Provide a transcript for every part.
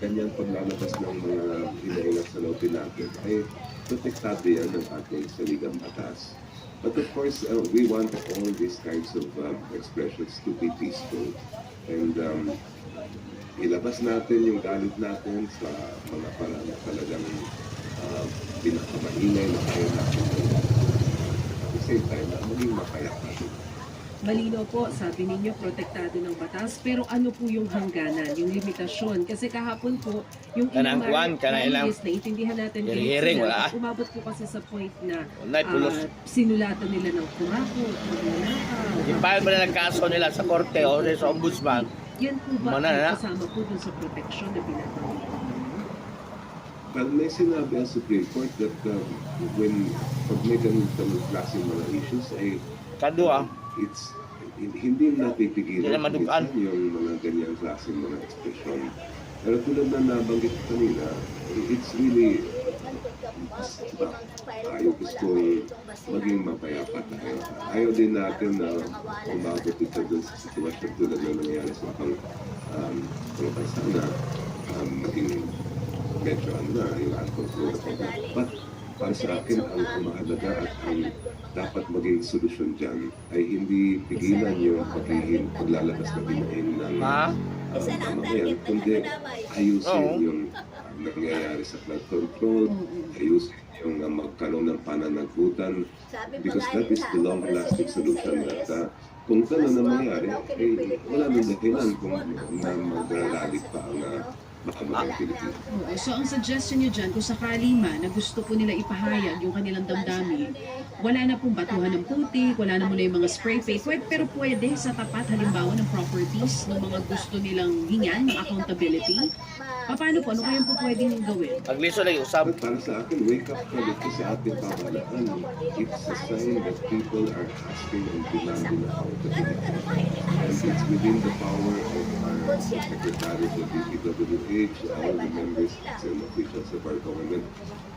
kanyang paglalabas ng mga hinahinat sa loob natin ay protektado yan ng ating saligang batas. But of course, we want all these kinds of expressions to be peaceful. And ilabas natin yung galit natin sa mga parang talagang pinakamaingay na kaya natin. At the same time, maging mapayapa. Malino po, sabi ninyo, protektado ng batas. Pero ano po yung hangganan, yung limitasyon? Kasi kahapon po, yung Kanang kuwan, kanang ilang naiintindihan natin hearing, wala. umabot po kasi sa point na sinulatan nila ng kurako, Ipahal mo na ng kaso nila sa korte o sa ombudsman. yan po ba ay kasama po dun sa proteksyon na pinatawag? Well, may sinabi ang Supreme Court that when pag may ganitong klaseng mga issues ay it's hindi napipigilan yung mga ganyang klaseng mga ekspresyon. Pero tulad na nabanggit kanina, it's really ayaw gustong maging mapayapa tayo. Ayaw din natin na umabot ito dun sa sitwasyon tulad na nangyari sa pang bansa na maging medyo yung uncontrolled. But para sa akin, ang mahalaga at ang dapat maging solusyon dyan ay hindi pigilan yung paglalabas na binahin ng mamamayan, kundi ayusin yung nangyayari sa flood control, ayusin yung magkaroon ng pananagutan, because that is the long-lasting solution at kung gano'n na mangyari, wala nang dahilan kung magralalit pa ang So ang suggestion nyo dyan, kung sakali man na gusto po nila ipahayag yung kanilang damdamin, wala na pong batuhan ng putik, wala na muna yung mga spray paint, pero pwede sa tapat halimbawa ng properties ng mga gusto nilang hingan, ng accountability. Paano po? Ano kayang po pwedeng gawin? Pagliso lang yung usap. Para sa akin, wake up call ito sa ating pamahalaan. It's a sign that people are asking and demanding accountability. And it's within the power of our secretaries of DPWH, all the members and officials of our government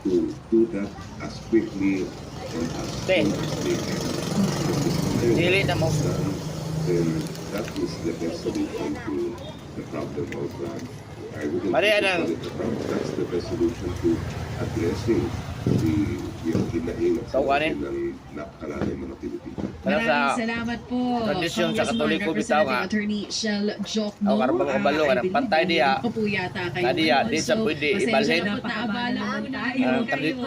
to do that as quickly and as soon as they can. Then that is the best solution to the problem of I wouldn't call it a problem. That's the best solution to addressing yung hinahinga sa ng napakalalim mga Pilipino. Maraming salamat po. Tradisyon sa Katoliko bitaw nga. Attorney Shell Jokno. Ako karabang kabalo ka ng pantay diya. Po yata kayo. Nadiya, di sa pwede ibalhin.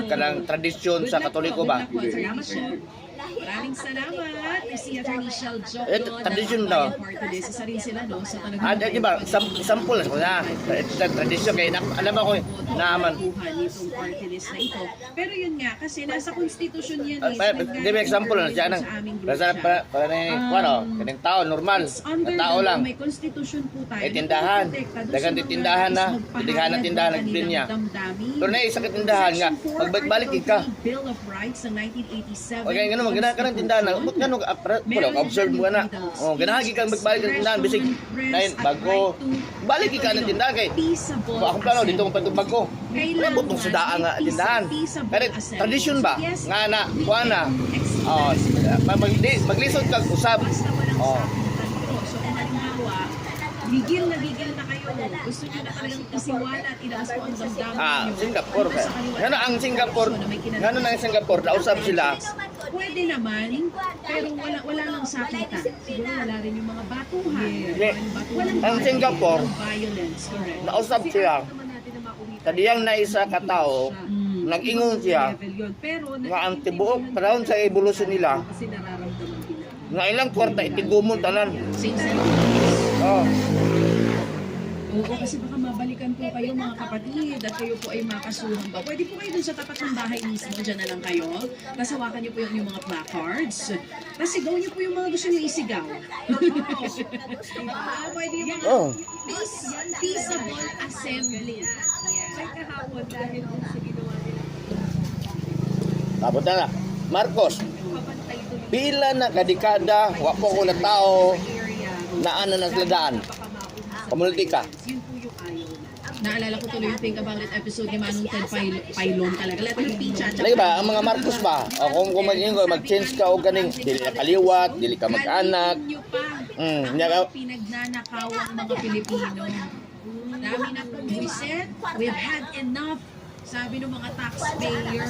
Kanang tradisyon sa Katoliko ba? Salamat po. Maraming salamat. Si Attorney Shell Jokno. Tradisyon daw. Isa rin sila, no? Sa talagang... Di ba? Sample na. Tradisyon kayo. Alam ako, naaman. Itong party list na ito. Pero yun nga, kasi nasa konstitusyon yan. Di ba example na siya nang kaning tao, normal. Na tao lang. May konstitusyon po tayo. Tindahan. Dagan tindahan na. Tindahan na tindahan nagpin niya. Pero na isa ka tindahan nga. Magbalik ka. Bill of Rights ng 1987. Okay, ganun, maganda ka ng tindahan. Ganun, observe mo ka na. Ganahagi ka magbalik ng tindahan. Bisig, bago, balik ka ng tindahan kay. Akong plano, dito kong patubag ko. Labot mong sudaan nga tindahan. Pero tradisyon ba? Nga na, kuha na. Maglisod kang usab. Gigil na kayo. Gusto nyo na talagang isiwala at ilaas po ang damdamin nyo. Singapore ka. Gano'n ang Singapore, nausap sila. Pwede naman, pero wala lang sakitan. Siguro wala rin yung mga batuhan. Ang Singapore, violence, correct. nausap sila. Kadiyang na isa katao, nag-ingon siya. Nga ang tibuok, panahon sa evolusyon nila. Kasi nararamdaman din. Nga ilang kwarta, itigumon tanan. Oo, kasi baka mabalikan po kayo mga kapatid at kayo po ay makasuhan ba. Pwede po kayo dun sa tapat ng bahay mismo, dyan na lang kayo. Tapos hawakan niyo po yung mga placards. Tapos sigaw niyo po yung mga gusto niyo isigaw. Pwede yung mga peaceable assembly. Kaya kahapon dahil sa ginawa nila. Tapos na. Marcos, pila na kadikada, wapo ko na tao, naan na nagladaan. Komunitika. Yun po yung ayaw na. Naalala ko tuloy yung Think About It episode ni Manong Ted Pailon talaga. Lahat yung picha. Lagi ba, ang mga Marcos ba? O kung mag-change ka o ganing, dili ka kaliwat, dili ka mag-anak. Pinagnanakaw ang mga Pilipino. Dami na pong buwisit. We've had enough, sabi ng mga taxpayer.